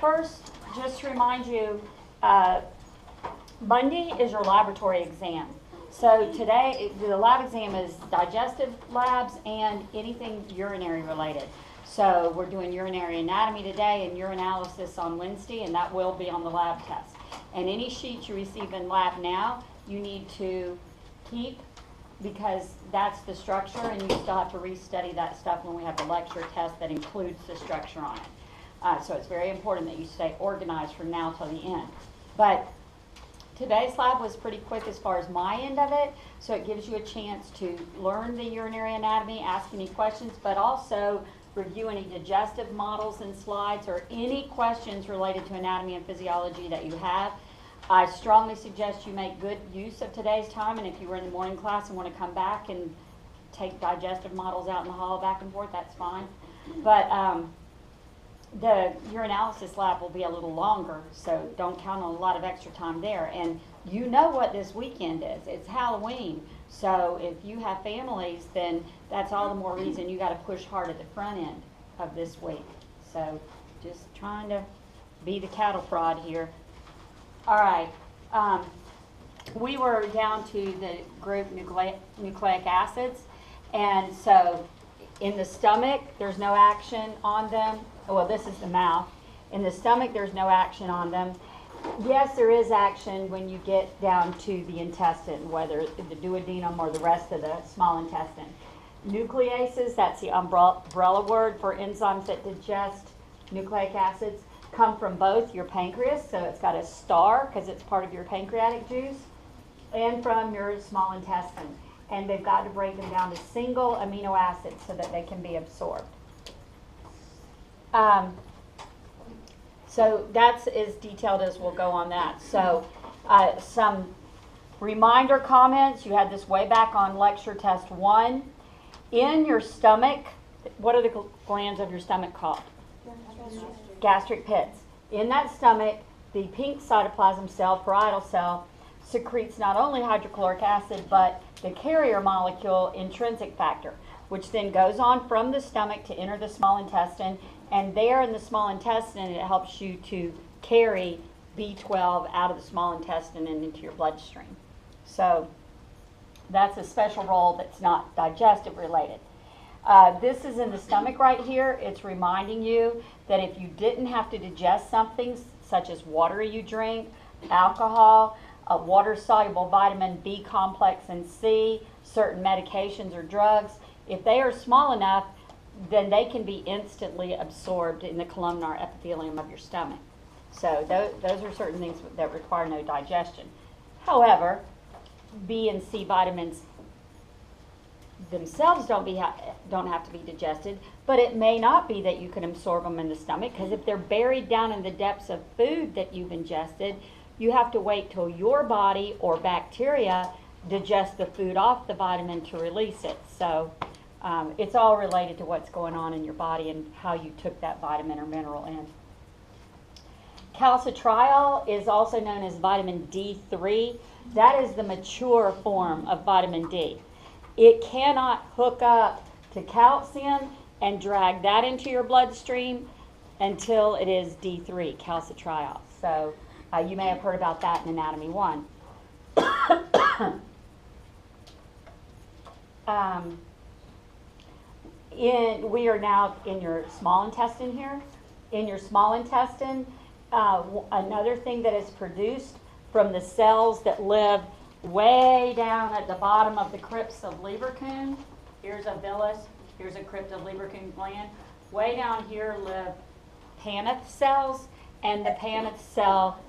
first, just to remind you, Monday is your laboratory exam. So today, the lab exam is digestive labs and anything urinary related. So we're doing urinary anatomy today and urinalysis on Wednesday, and that will be on the lab test. And any sheets you receive in lab now, you need to keep, because that's the structure, and you still have to restudy that stuff when we have the lecture test that includes the structure on it. So it's very important that you stay organized from now till the end. But today's lab was pretty quick as far as my end of it, so it gives you a chance to learn the urinary anatomy, ask any questions, but also review any digestive models and slides or any questions related to anatomy and physiology that you have. I strongly suggest you make good use of today's time, and if you were in the morning class and want to come back and take digestive models out in the hall back and forth, that's fine. But the urinalysis lab will be a little longer, so don't count on a lot of extra time there. And you know what this weekend is. It's Halloween. So if you have families, then that's all the more reason you got to push hard at the front end of this week. So just trying to be the cattle prod here. All right. We were down to the group nucleic acids. And so in the stomach, there's no action on them. Well, this is the mouth. In the stomach, there's no action on them. Yes, there is action when you get down to the intestine, whether the duodenum or the rest of the small intestine. Nucleases, that's the umbrella word for enzymes that digest nucleic acids, come from both your pancreas, so it's got a star because it's part of your pancreatic juice, and from your small intestine. And they've got to break them down to single amino acids so that they can be absorbed. So that's as detailed as we'll go on that. So some reminder comments. You had this way back on lecture test 1. In your stomach, what are the glands of your stomach called? Gastric pits. In that stomach, the pink cytoplasm cell, parietal cell, secretes not only hydrochloric acid, but the carrier molecule intrinsic factor, which then goes on from the stomach to enter the small intestine. And there in the small intestine, it helps you to carry B12 out of the small intestine and into your bloodstream. So that's a special role that's not digestive related. This is in the stomach right here. It's reminding you that if you didn't have to digest something such as water you drink, alcohol, water-soluble vitamin B complex and C, certain medications or drugs, if they are small enough, then they can be instantly absorbed in the columnar epithelium of your stomach. So those are certain things that require no digestion. However, B and C vitamins themselves don't have to be digested, but it may not be that you can absorb them in the stomach, because if they're buried down in the depths of food that you've ingested, you have to wait till your body or bacteria digest the food off the vitamin to release it. So it's all related to what's going on in your body and how you took that vitamin or mineral in. Calcitriol is also known as vitamin D3. That is the mature form of vitamin D. It cannot hook up to calcium and drag that into your bloodstream until it is D3, calcitriol. So you may have heard about that in Anatomy 1. We are now in your small intestine here. In your small intestine, another thing that is produced from the cells that live way down at the bottom of the crypts of Lieberkühn. Here's a villus, here's a crypt of Lieberkühn gland. Way down here live Paneth cells, and the Paneth cell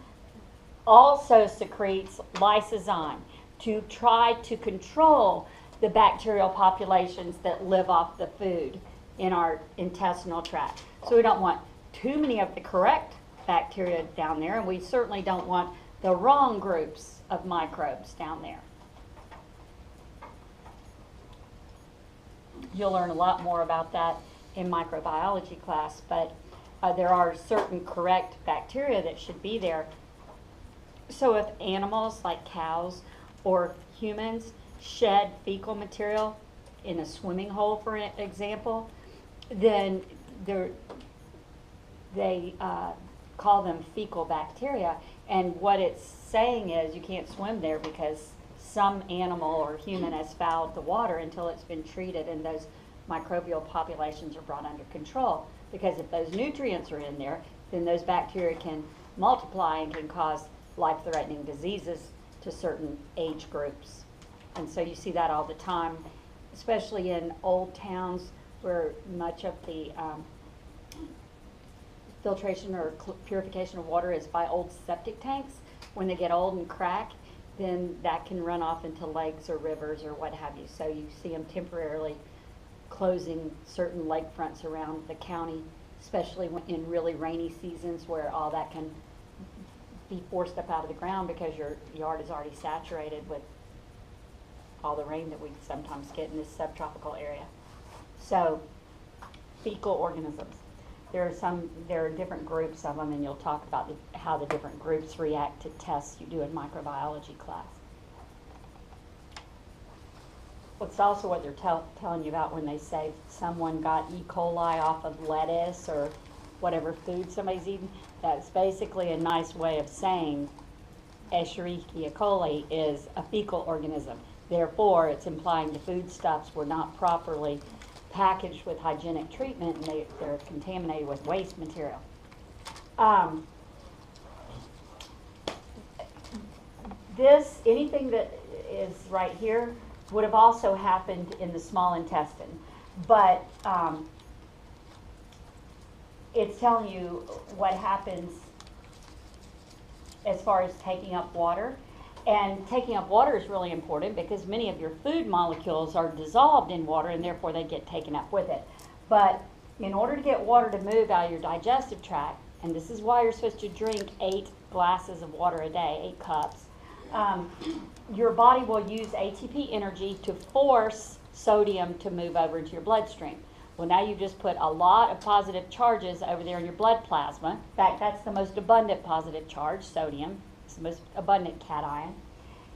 also secretes lysozyme to try to control the bacterial populations that live off the food in our intestinal tract. So we don't want too many of the correct bacteria down there, and we certainly don't want the wrong groups of microbes down there. You'll learn a lot more about that in microbiology class, but there are certain correct bacteria that should be there. So if animals like cows or humans shed fecal material in a swimming hole, for example, then they call them fecal bacteria. And what it's saying is you can't swim there because some animal or human has fouled the water until it's been treated and those microbial populations are brought under control. Because if those nutrients are in there, then those bacteria can multiply and can cause life-threatening diseases to certain age groups. And so you see that all the time, especially in old towns where much of the filtration or purification of water is by old septic tanks. When they get old and crack, then that can run off into lakes or rivers or what have you. So you see them temporarily closing certain lakefronts around the county, especially in really rainy seasons where all that can be forced up out of the ground because your yard is already saturated with all the rain that we sometimes get in this subtropical area. So, fecal organisms. There are different groups of them, and you'll talk about how the different groups react to tests you do in microbiology class. It's also what they're telling you about when they say someone got E. coli off of lettuce or whatever food somebody's eating. That's basically a nice way of saying Escherichia coli is a fecal organism. Therefore, it's implying the foodstuffs were not properly packaged with hygienic treatment and they're contaminated with waste material. Anything that is right here would have also happened in the small intestine, but it's telling you what happens as far as taking up water. And taking up water is really important because many of your food molecules are dissolved in water and therefore they get taken up with it. But in order to get water to move out of your digestive tract, and this is why you're supposed to drink 8 glasses of water a day, 8 cups, your body will use ATP energy to force sodium to move over into your bloodstream. Well, now you just put a lot of positive charges over there in your blood plasma. In fact, that's the most abundant positive charge, sodium. It's the most abundant cation.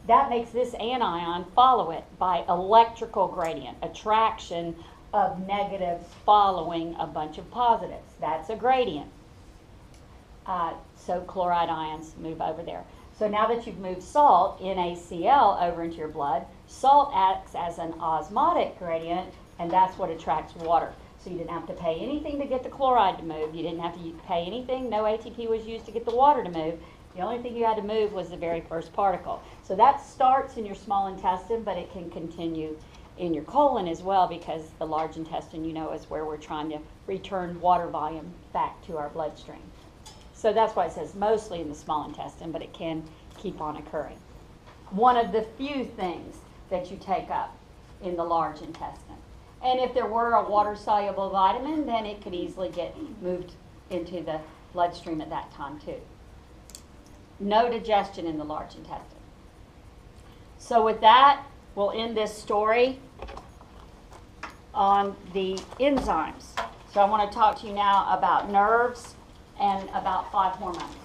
That makes this anion follow it by electrical gradient, attraction of negatives following a bunch of positives. That's a gradient. So chloride ions move over there. So now that you've moved salt, NaCl, over into your blood, salt acts as an osmotic gradient, and that's what attracts water. So you didn't have to pay anything to get the chloride to move. You didn't have to pay anything. No ATP was used to get the water to move. The only thing you had to move was the very first particle. So that starts in your small intestine, but it can continue in your colon as well because the large intestine, you know, is where we're trying to return water volume back to our bloodstream. So that's why it says mostly in the small intestine, but it can keep on occurring. One of the few things that you take up in the large intestine. And if there were a water-soluble vitamin, then it could easily get moved into the bloodstream at that time too. No digestion in the large intestine. So with that, we'll end this story on the enzymes. So I want to talk to you now about nerves and about 5 hormones.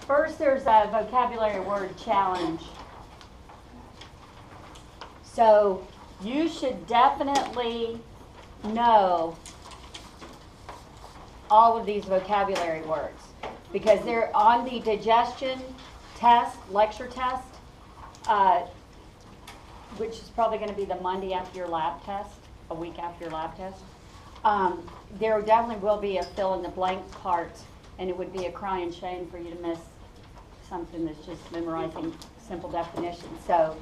First, there's a vocabulary word challenge. So you should definitely know all of these vocabulary words because they're on the digestion test, lecture test, which is probably going to be the Monday after your lab test, a week after your lab test. There definitely will be a fill in the blank part, and it would be a crying shame for you to miss something that's just memorizing simple definitions. So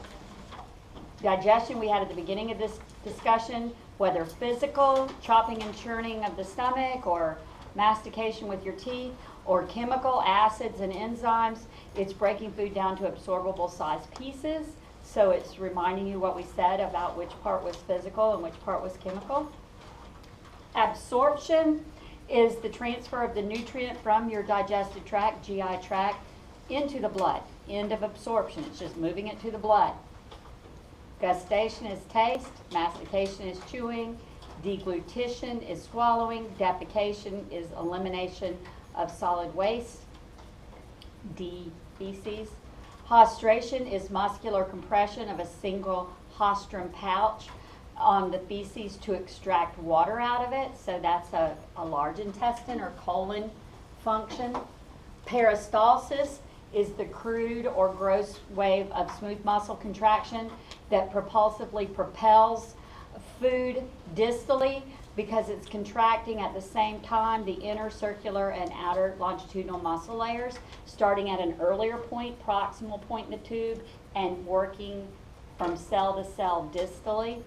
digestion we had at the beginning of this discussion, whether physical, chopping and churning of the stomach, or mastication with your teeth, or chemical acids and enzymes, it's breaking food down to absorbable sized pieces. So it's reminding you what we said about which part was physical and which part was chemical. Absorption is the transfer of the nutrient from your digestive tract, GI tract, into the blood. End of absorption. It's just moving it to the blood. Gustation is taste. Mastication is chewing. Deglutition is swallowing. Defecation is elimination of solid waste. D, feces. Hostration is muscular compression of a single hostrum pouch on the feces to extract water out of it. So that's a large intestine or colon function. Peristalsis is the crude or gross wave of smooth muscle contraction that propulsively propels food distally because it's contracting at the same time the inner circular and outer longitudinal muscle layers, starting at an earlier point, proximal point in the tube, and working from cell to cell distally.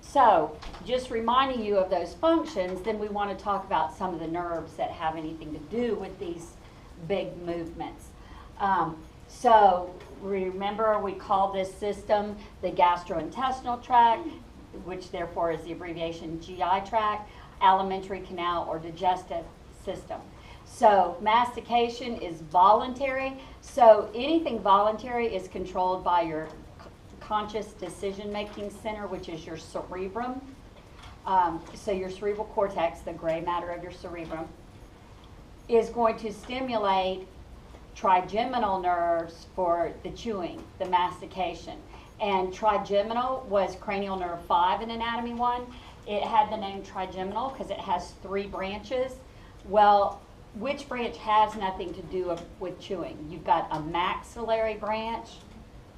So, just reminding you of those functions, then we want to talk about some of the nerves that have anything to do with these big movements. So, remember we call this system the gastrointestinal tract, which therefore is the abbreviation GI tract, alimentary canal, or digestive system. So, mastication is voluntary. So, anything voluntary is controlled by your conscious decision-making center, which is your cerebrum. So your cerebral cortex, the gray matter of your cerebrum, is going to stimulate trigeminal nerves for the chewing, the mastication. And trigeminal was cranial nerve 5 in Anatomy 1. It had the name trigeminal because it has 3 branches. Well, which branch has nothing to do with chewing? You've got a maxillary branch,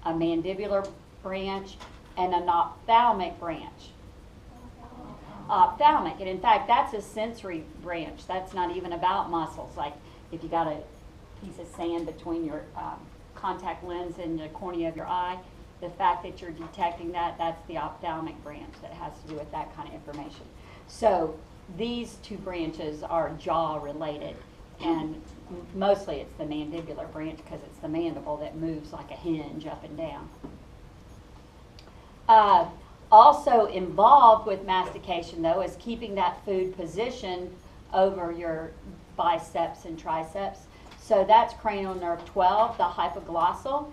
a mandibular branch, and an ophthalmic branch. Ophthalmic, and in fact, that's a sensory branch. That's not even about muscles. Like if you got a piece of sand between your contact lens and the cornea of your eye, the fact that you're detecting that, that's the ophthalmic branch that has to do with that kind of information. So these 2 branches are jaw related, and mostly it's the mandibular branch because it's the mandible that moves like a hinge up and down. Also involved with mastication, though, is keeping that food positioned over your biceps and triceps. So that's cranial nerve 12, the hypoglossal.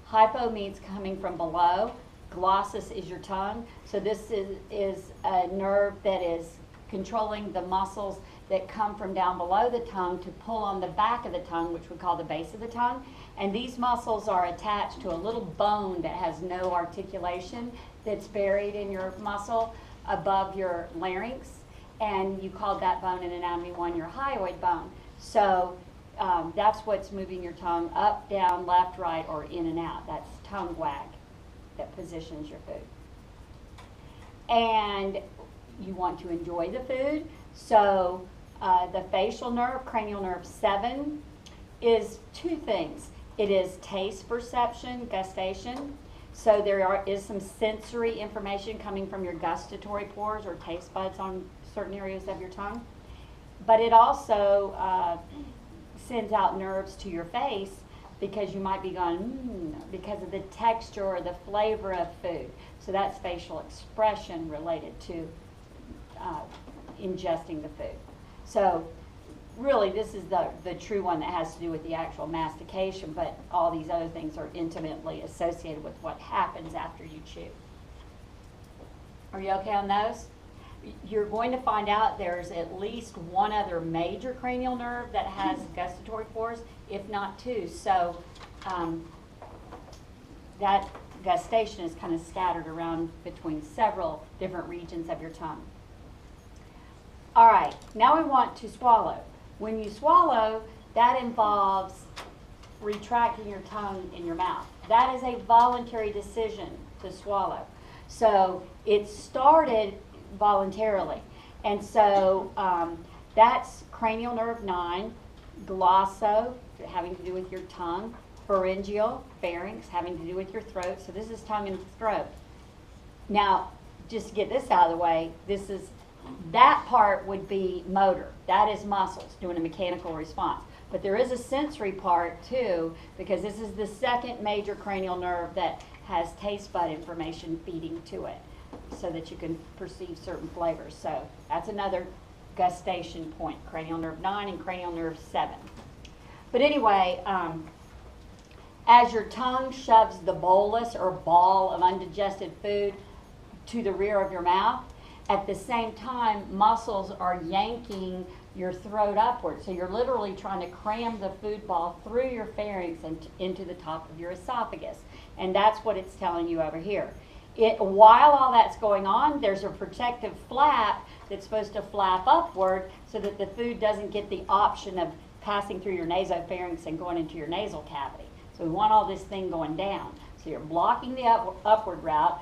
Hypo means coming from below. Glossus is your tongue. So this is a nerve that is controlling the muscles that come from down below the tongue to pull on the back of the tongue, which we call the base of the tongue. And these muscles are attached to a little bone that has no articulation that's buried in your muscle above your larynx. And you called that bone in Anatomy 1 your hyoid bone. So that's what's moving your tongue up, down, left, right, or in and out. That's tongue wag that positions your food. And you want to enjoy the food. So the facial nerve, cranial nerve 7, is 2 things. It is taste perception, gustation. So there is some sensory information coming from your gustatory pores or taste buds on certain areas of your tongue. But it also sends out nerves to your face because you might be going, because of the texture or the flavor of food. So that's facial expression related to ingesting the food. So really this is the true one that has to do with the actual mastication, but all these other things are intimately associated with what happens after you chew. Are you okay on those? you're going to find out there's at least one other major cranial nerve that has gustatory force, if not two. So that gustation is kind of scattered around between several different regions of your tongue. All right, now we want to swallow. When you swallow, that involves retracting your tongue in your mouth. That is a voluntary decision to swallow. So it started voluntarily. And so that's cranial nerve 9, glosso, having to do with your tongue, pharyngeal, pharynx, having to do with your throat. So this is tongue and throat. Now, just to get this out of the way, that part would be motor. That is muscles doing a mechanical response. But there is a sensory part too, because this is the second major cranial nerve that has taste bud information feeding to it so that you can perceive certain flavors. So that's another gustation point, cranial nerve 9 and cranial nerve 7. But anyway, as your tongue shoves the bolus or ball of undigested food to the rear of your mouth, at the same time, muscles are yanking your throat upward. So you're literally trying to cram the food ball through your pharynx and into the top of your esophagus. And that's what it's telling you over here. While all that's going on, there's a protective flap that's supposed to flap upward so that the food doesn't get the option of passing through your nasopharynx and going into your nasal cavity. So we want all this thing going down. So you're blocking the upward route.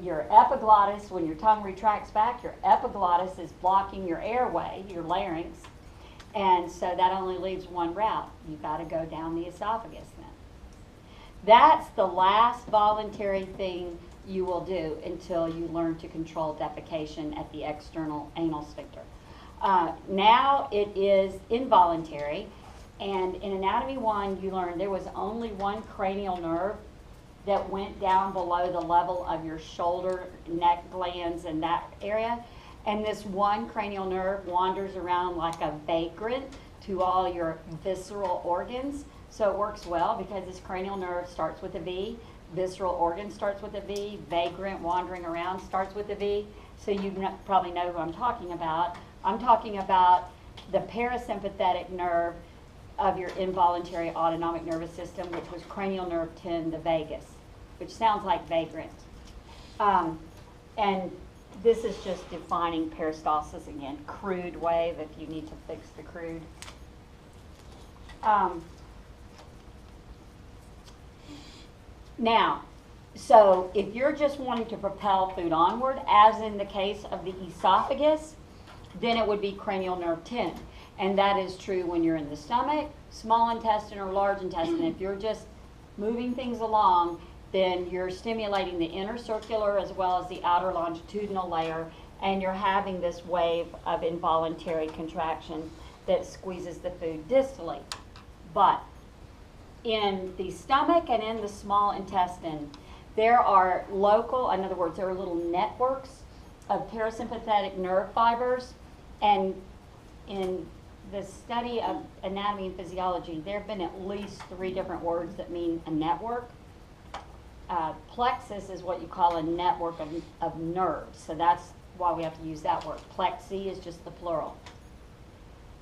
Your epiglottis, when your tongue retracts back, your epiglottis is blocking your airway, your larynx, and so that only leaves one route. You've got to go down the esophagus then. That's the last voluntary thing you will do until you learn to control defecation at the external anal sphincter. Now it is involuntary, and in Anatomy 1 you learned there was only one cranial nerve that went down below the level of your shoulder, neck glands, and that area. And this one cranial nerve wanders around like a vagrant to all your visceral organs. So it works well because this cranial nerve starts with a V, visceral organ starts with a V, vagrant wandering around starts with a V. So you probably know who I'm talking about. I'm talking about the parasympathetic nerve of your involuntary autonomic nervous system, which was cranial nerve 10, the vagus, which sounds like vagrant. And this is just defining peristalsis again, crude way if you need to fix the crude. Now, so if you're just wanting to propel food onward, as in the case of the esophagus, then it would be cranial nerve 10. And that is true when you're in the stomach, small intestine, or large intestine. If you're just moving things along, then you're stimulating the inner circular as well as the outer longitudinal layer, and you're having this wave of involuntary contraction that squeezes the food distally. But in the stomach and in the small intestine, there are local, in other words, there are little networks of parasympathetic nerve fibers, and in the study of anatomy and physiology, there have been at least 3 different words that mean a network. Plexus is what you call a network of nerves, so that's why we have to use that word. Plexi is just the plural.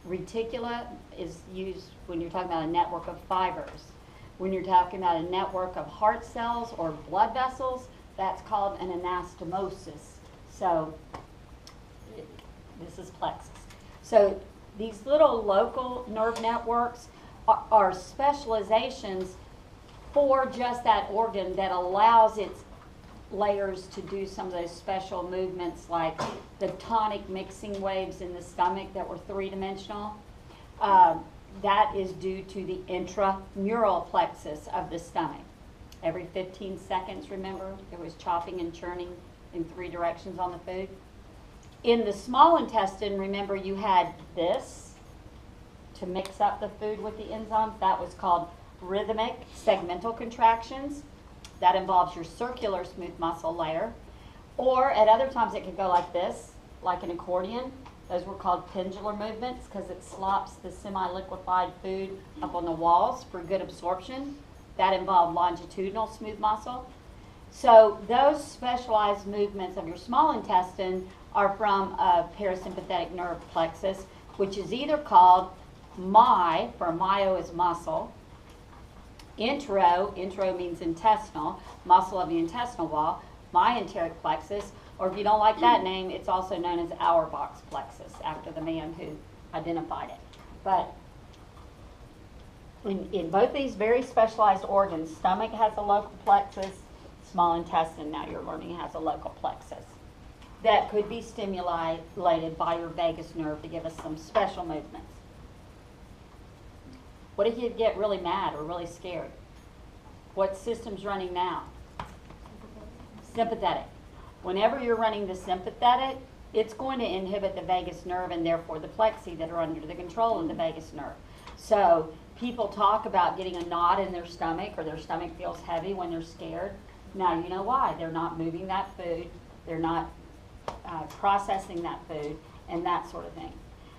Reticula is used when you're talking about a network of fibers. When you're talking about a network of heart cells or blood vessels, that's called an anastomosis. So this is plexus. So these little local nerve networks are specializations for just that organ that allows its layers to do some of those special movements like the tonic mixing waves in the stomach that were 3-dimensional. That is due to the intramural plexus of the stomach. Every 15 seconds, remember, it was chopping and churning in 3 directions on the food. In the small intestine, remember, you had this to mix up the food with the enzymes. That was called rhythmic segmental contractions. That involves your circular smooth muscle layer. Or at other times it could go like this, like an accordion. Those were called pendular movements because it slops the semi-liquefied food up on the walls for good absorption. That involved longitudinal smooth muscle. So those specialized movements of your small intestine are from a parasympathetic nerve plexus, which is either called for myo is muscle, intro means intestinal, muscle of the intestinal wall, myenteric plexus, or if you don't like that name, it's also known as Auerbach's plexus, after the man who identified it. But in both these very specialized organs, stomach has a local plexus, small intestine, now you're learning, has a local plexus that could be stimulated by your vagus nerve to give us some special movements. What if you get really mad or really scared? What system's running now? Sympathetic. Whenever you're running the sympathetic, it's going to inhibit the vagus nerve and therefore the plexi that are under the control of the vagus nerve. So people talk about getting a knot in their stomach or their stomach feels heavy when they're scared. Now you know why. They're not moving that food. They're not processing that food and that sort of thing.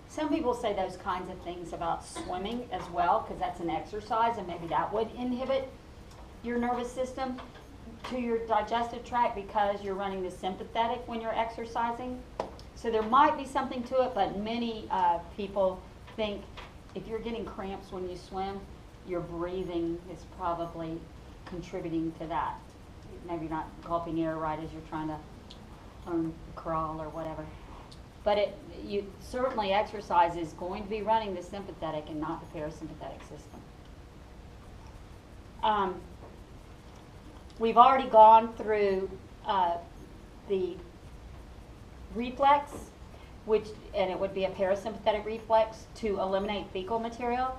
Some people say those kinds of things about swimming as well, because that's an exercise and maybe that would inhibit your nervous system to your digestive tract because you're running the sympathetic when you're exercising. So there might be something to it, but many people think if you're getting cramps when you swim, your breathing is probably contributing to that. Maybe not gulping air right as you're trying to learn crawl or whatever. But certainly exercise is going to be running the sympathetic and not the parasympathetic system. We've already gone through the reflex, and it would be a parasympathetic reflex to eliminate fecal material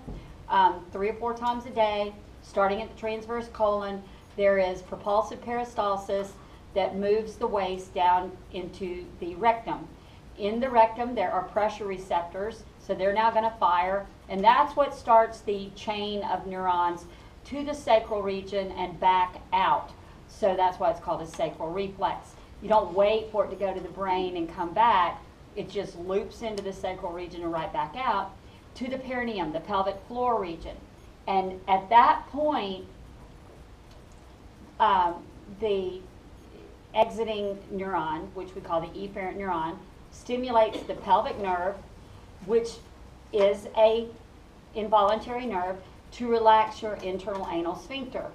3 or 4 times a day, starting at the transverse colon. There is propulsive peristalsis that moves the waste down into the rectum. In the rectum, there are pressure receptors, so they're now going to fire, and that's what starts the chain of neurons to the sacral region and back out. So that's why it's called a sacral reflex. You don't wait for it to go to the brain and come back. It just loops into the sacral region and right back out to the perineum, the pelvic floor region. And at that point, the exiting neuron, which we call the efferent neuron, stimulates the pelvic nerve, which is a involuntary nerve, to relax your internal anal sphincter.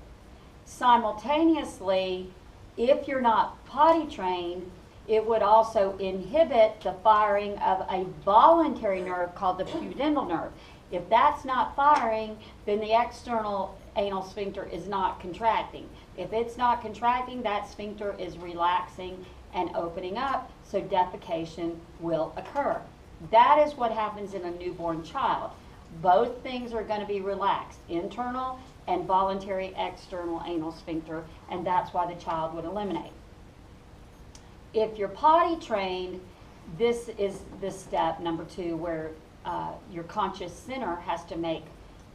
Simultaneously, if you're not potty trained, it would also inhibit the firing of a voluntary nerve called the pudendal nerve. If that's not firing, then the external anal sphincter is not contracting. If it's not contracting, that sphincter is relaxing and opening up, so defecation will occur. That is what happens in a newborn child. Both things are going to be relaxed, internal and voluntary external anal sphincter, and that's why the child would eliminate. If you're potty trained, this is the step number 2 where your conscious center has to make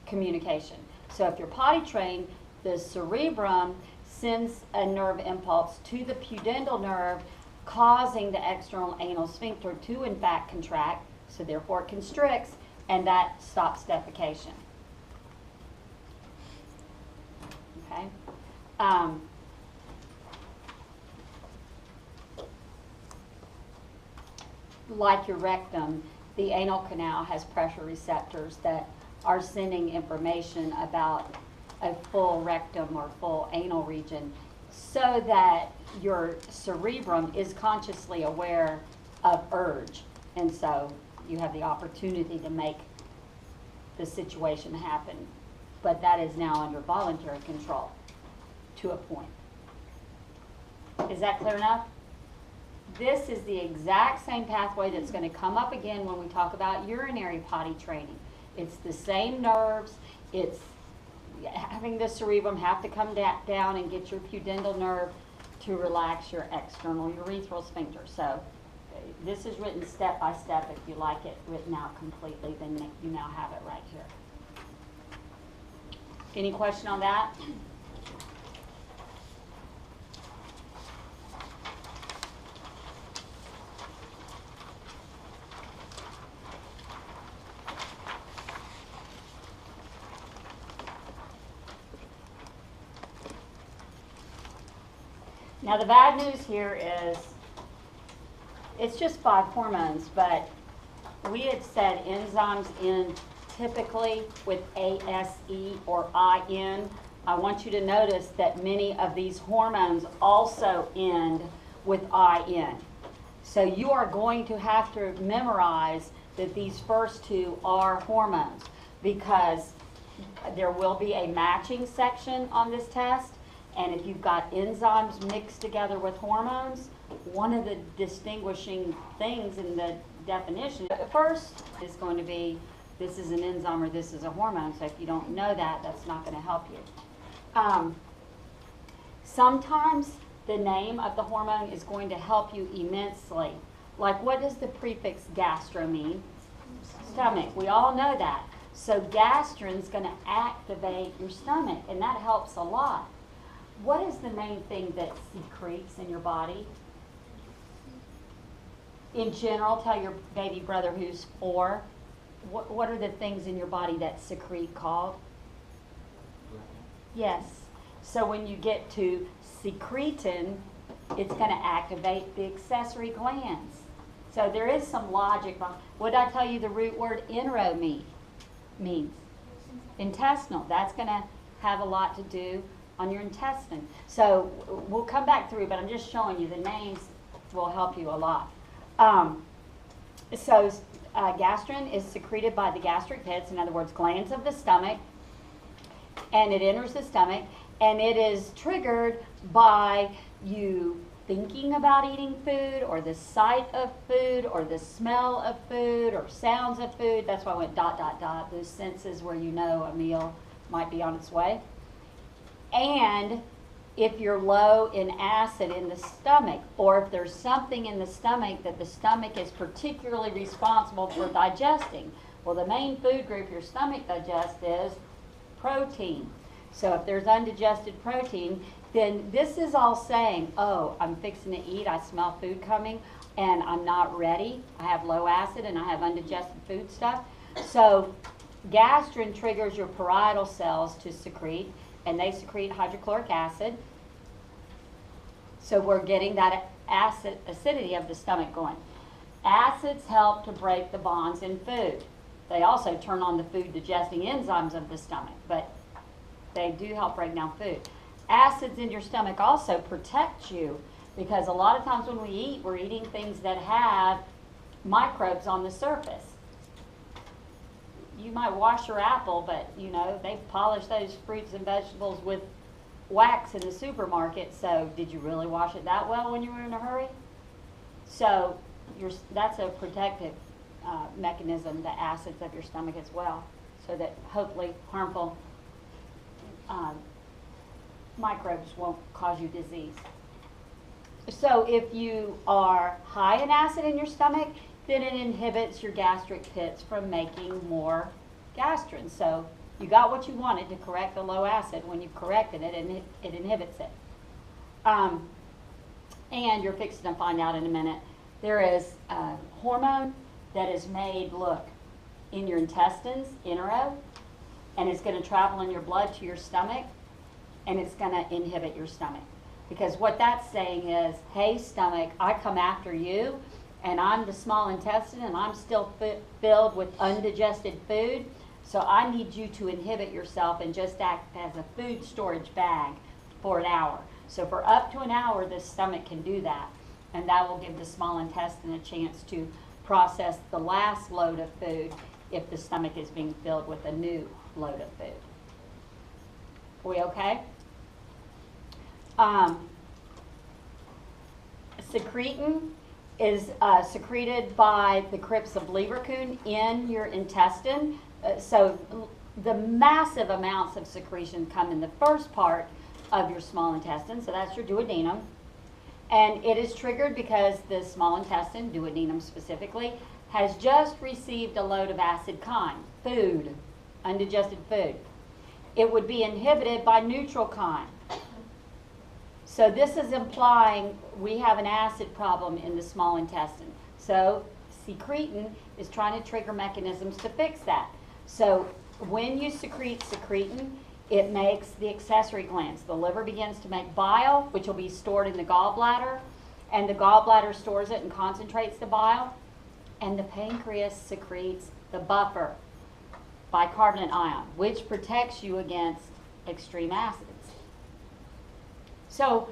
communication. So if you're potty trained, the cerebrum sends a nerve impulse to the pudendal nerve, causing the external anal sphincter to in fact contract, so therefore it constricts, and that stops defecation. Okay? Like your rectum, the anal canal has pressure receptors that are sending information about a full rectum or full anal region, so that your cerebrum is consciously aware of urge, and so you have the opportunity to make the situation happen. But that is now under voluntary control to a point. Is that clear enough? This is the exact same pathway that's going to come up again when we talk about urinary potty training. It's the same nerves. It's having the cerebrum have to come down and get your pudendal nerve to relax your external urethral sphincter. So this is written step by step. If you like it written out completely, then you now have it right here. Any question on that? Now the bad news here is, it's just 5 hormones, but we had said enzymes end typically with ASE or IN. I want you to notice that many of these hormones also end with IN. So you are going to have to memorize that these first 2 are hormones, because there will be a matching section on this test, and if you've got enzymes mixed together with hormones, one of the distinguishing things in the definition first is going to be, this is an enzyme or this is a hormone. So if you don't know that, that's not going to help you. Sometimes the name of the hormone is going to help you immensely. Like, what does the prefix gastro mean? Stomach. We all know that. So gastrin's going to activate your stomach, and that helps a lot. What is the main thing that secretes in your body? In general, tell your baby brother who's 4, what are the things in your body that secrete called? Yes. So when you get to secretin, it's going to activate the accessory glands. So there is some logic behind. What did I tell you the root word enro means? Intestinal. That's going to have a lot to do on your intestine. So we'll come back through, but I'm just showing you the names will help you a lot. Gastrin is secreted by the gastric pits, in other words, glands of the stomach, and it enters the stomach, and it is triggered by you thinking about eating food, or the sight of food, or the smell of food, or sounds of food. That's why I went ... those senses where you know a meal might be on its way. And if you're low in acid in the stomach, or if there's something in the stomach that the stomach is particularly responsible for digesting. Well, the main food group your stomach digests is protein. So if there's undigested protein, then this is all saying, oh, I'm fixing to eat, I smell food coming, and I'm not ready. I have low acid and I have undigested food stuff. So gastrin triggers your parietal cells to secrete, and they secrete hydrochloric acid. So we're getting that acidity of the stomach going. Acids help to break the bonds in food. They also turn on the food digesting enzymes of the stomach, but they do help break down food. Acids in your stomach also protect you, because a lot of times when we eat, we're eating things that have microbes on the surface. You might wash your apple, but you know, they polish those fruits and vegetables with wax in the supermarket, so did you really wash it that well when you were in a hurry? So that's a protective mechanism, the acids of your stomach as well, so that hopefully harmful microbes won't cause you disease. So if you are high in acid in your stomach, then it inhibits your gastric pits from making more gastrin. So you got what you wanted to correct the low acid. When you've corrected it, it inhibits it. And you're fixing to find out in a minute, there is a hormone that is made, look, in your intestines, enero, and it's going to travel in your blood to your stomach, and it's going to inhibit your stomach. Because what that's saying is, hey, stomach, I come after you, and I'm the small intestine, and I'm still filled with undigested food, so I need you to inhibit yourself and just act as a food storage bag for an hour. So for up to an hour, the stomach can do that, and that will give the small intestine a chance to process the last load of food if the stomach is being filled with a new load of food. Are we okay? Secretin is secreted by the crypts of Leverkuhn in your intestine. So the massive amounts of secretion come in the first part of your small intestine, so that's your duodenum. And it is triggered because the small intestine, duodenum specifically, has just received a load of acid chyme, food, undigested food. It would be inhibited by neutral chyme. So this is implying we have an acid problem in the small intestine. So secretin is trying to trigger mechanisms to fix that. So when you secrete secretin, It makes the accessory glands. The liver begins to make bile, which will be stored in the gallbladder, and the gallbladder stores it and concentrates the bile, and the pancreas secretes the buffer, bicarbonate ion, which protects you against extreme acids. So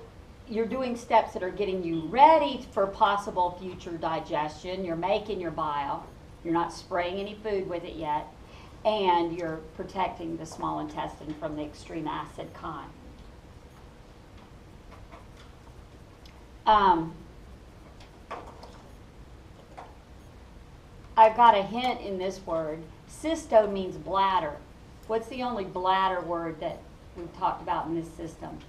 you're doing steps that are getting you ready for possible future digestion. You're making your bile. You're not spraying any food with it yet. And you're protecting the small intestine from the extreme acid chyme. I've got a hint in this word. Cysto means bladder. What's the only bladder word that we've talked about in this system?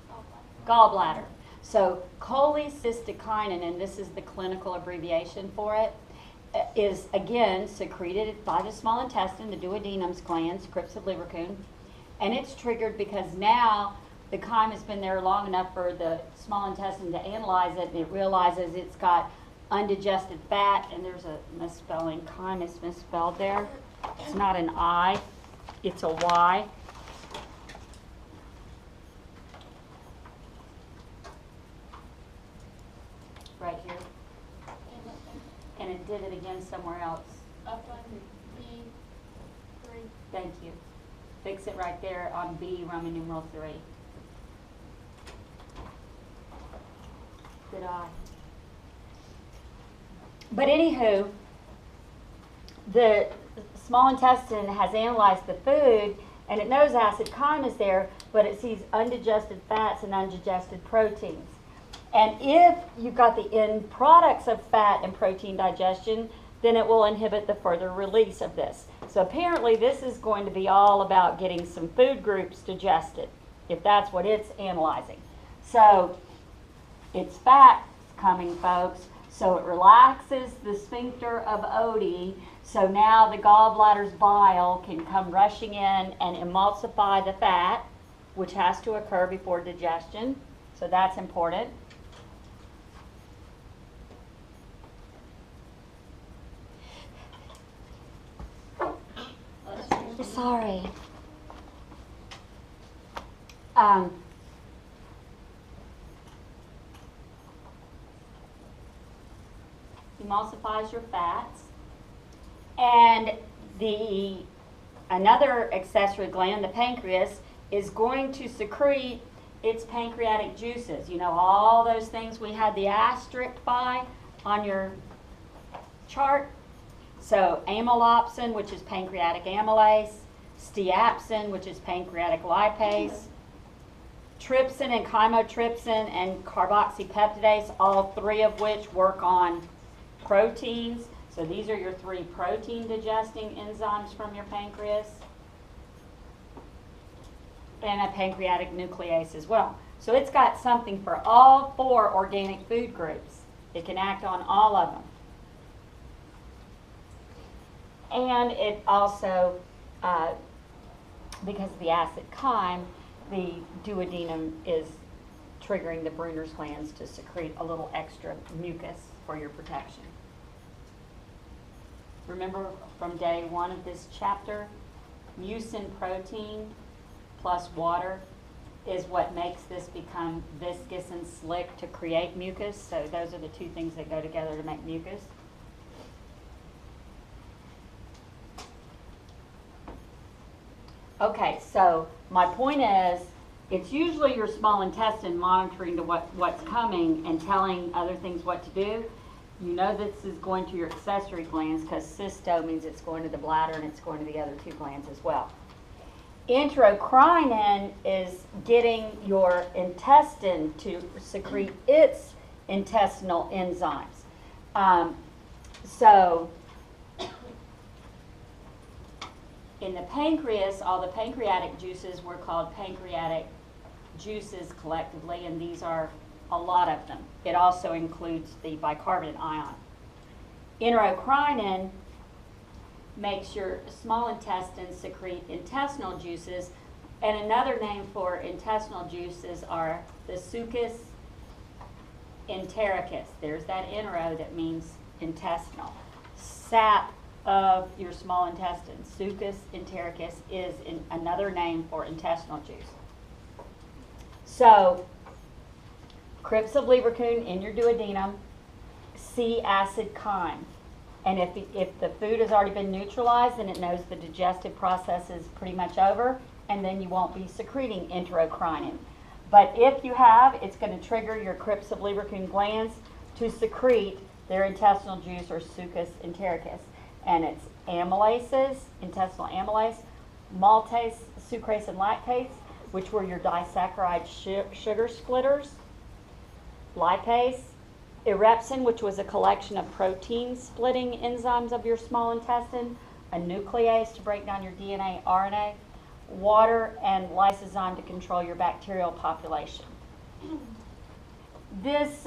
Gallbladder. So cholecystokinin, and this is the clinical abbreviation for it, is again secreted by the small intestine, the duodenum's glands, crypts of Leverkusen, and it's triggered because now the chyme has been there long enough for the small intestine to analyze it, and it realizes it's got undigested fat, and there's a misspelling. Chyme is misspelled there. It's not an I, it's a Y. Right here. And it did it again somewhere else. Up on B3. Thank you. Fix it right there on B, Roman numeral 3. Good eye. But anywho, the small intestine has analyzed the food, and it knows acid chyme is there, but it sees undigested fats and undigested proteins. And if you've got the end products of fat and protein digestion, then it will inhibit the further release of this. So apparently this is going to be all about getting some food groups digested, if that's what it's analyzing. So it's fat coming, folks. So it relaxes the sphincter of Oddi. So now the gallbladder's bile can come rushing in and emulsify the fat, which has to occur before digestion. So that's important. Sorry. Emulsifies your fats. And another accessory gland, the pancreas, is going to secrete its pancreatic juices. You know, all those things we had the asterisk by on your chart. So amylopsin, which is pancreatic amylase, steapsin, which is pancreatic lipase, trypsin and chymotrypsin and carboxypeptidase, all three of which work on proteins. So these are your three protein digesting enzymes from your pancreas. And a pancreatic nuclease as well. So it's got something for all four organic food groups. It can act on all of them. And it also, because of the acid chyme, the duodenum is triggering the Brunner's glands to secrete a little extra mucus for your protection. Remember from day one of this chapter, mucin protein plus water is what makes this become viscous and slick to create mucus. So those are the two things that go together to make mucus. Okay, so my point is, it's usually your small intestine monitoring to what's coming and telling other things what to do. You know this is going to your accessory glands because cysto means it's going to the bladder and it's going to the other two glands as well. Enterocrinin is getting your intestine to secrete its intestinal enzymes. So in the pancreas, all the pancreatic juices were called pancreatic juices collectively, and these are a lot of them. It also includes the bicarbonate ion. Enterocrinin makes your small intestine secrete intestinal juices, and another name for intestinal juices are the succus entericus. There's that entero that means intestinal. Sap of your small intestine. Succus entericus is another name for intestinal juice. So, crypts of Lieberkühn in your duodenum, C acid chyme. And if the food has already been neutralized, then it knows the digestive process is pretty much over, and then you won't be secreting enterocrinin. But if you have, it's going to trigger your crypts of Lieberkühn glands to secrete their intestinal juice or succus entericus. And it's amylases, intestinal amylase, maltase, sucrase, and lactase, which were your disaccharide sugar splitters, lipase, erepsin, which was a collection of protein splitting enzymes of your small intestine, a nuclease to break down your DNA, RNA, water, and lysozyme to control your bacterial population. This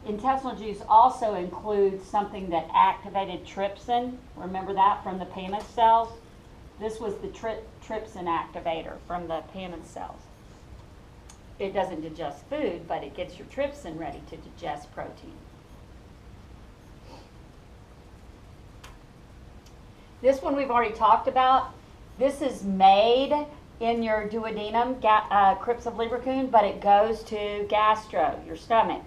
intestinal juice also includes something that activated trypsin. Remember that from the Paneth cells? This was the trypsin activator from the Paneth cells. It doesn't digest food, but it gets your trypsin ready to digest protein. This one we've already talked about. This is made in your duodenum, crypts of Lieberkühn, but it goes to gastro, your stomach,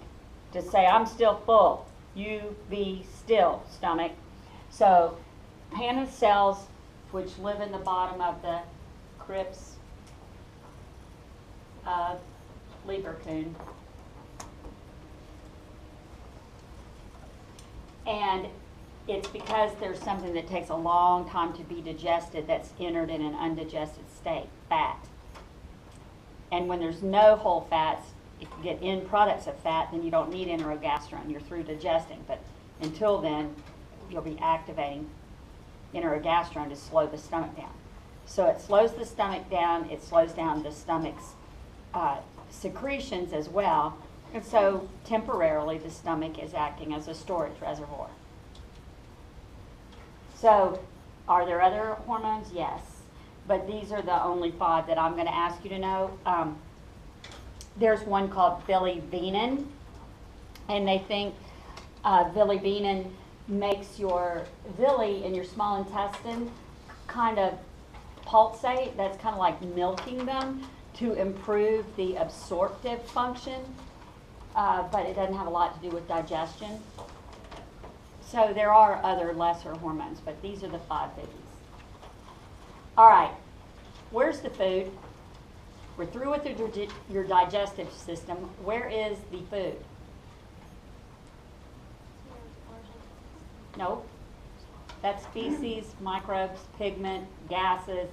to say, I'm still full. You be still, stomach. So, Paneth cells, which live in the bottom of the crypts of Lieberkühn. And it's because there's something that takes a long time to be digested that's entered in an undigested state, fat. And when there's no whole fats, if you get end products of fat, then you don't need enterogastrin. You're through digesting. But until then, you'll be activating enterogastrin to slow the stomach down. So it slows the stomach down. It slows down the stomach's secretions as well, and so temporarily the stomach is acting as a storage reservoir. So, are there other hormones? Yes, but these are the only 5 that I'm going to ask you to know. There's one called biliverdin, and they think biliverdin makes your villi in your small intestine kind of pulsate. That's kind of like milking them to improve the absorptive function, but it doesn't have a lot to do with digestion. So there are other lesser hormones, but these are the 5 biggies. All right, where's the food? We're through with your digestive system. Where is the food? No, that's feces, microbes, pigment, gases,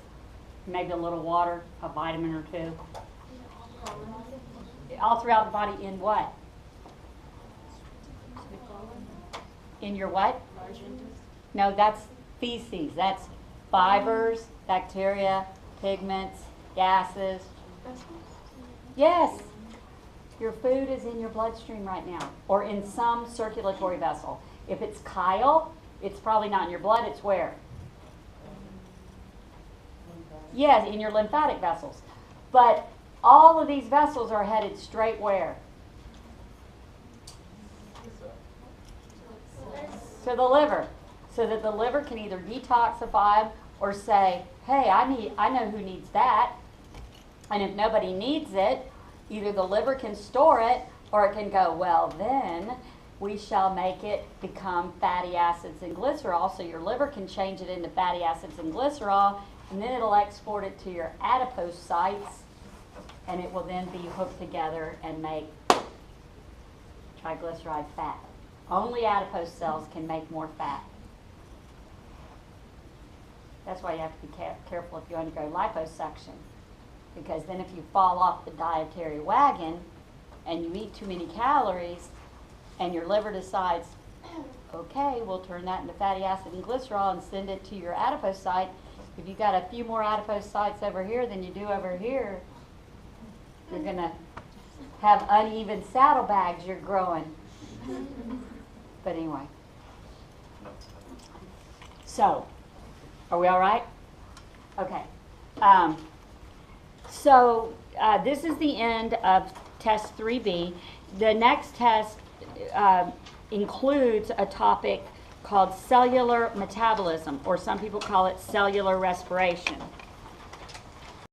maybe a little water, a vitamin or 2. All throughout the body in what? In your what? No, that's feces. That's fibers, bacteria, pigments, gases. Yes. Your food is in your bloodstream right now, or in some circulatory vessel. If it's chyle, it's probably not in your blood. It's where? Yes, in your lymphatic vessels. But all of these vessels are headed straight where? To the liver. So that the liver can either detoxify or say, hey, I know who needs that. And if nobody needs it, either the liver can store it or it can go, well then we shall make it become fatty acids and glycerol. So your liver can change it into fatty acids and glycerol, and then it'll export it to your adipocytes, and it will then be hooked together and make triglyceride fat. Only adipose cells can make more fat. That's why you have to be careful if you undergo liposuction, because then if you fall off the dietary wagon and you eat too many calories and your liver decides, okay, we'll turn that into fatty acid and glycerol and send it to your adipocyte. If you got a few more adipocytes over here than you do over here, you're going to have uneven saddlebags you're growing. But anyway. So, are we all right? Okay. This is the end of test 3B. The next test includes a topic called cellular metabolism, or some people call it cellular respiration.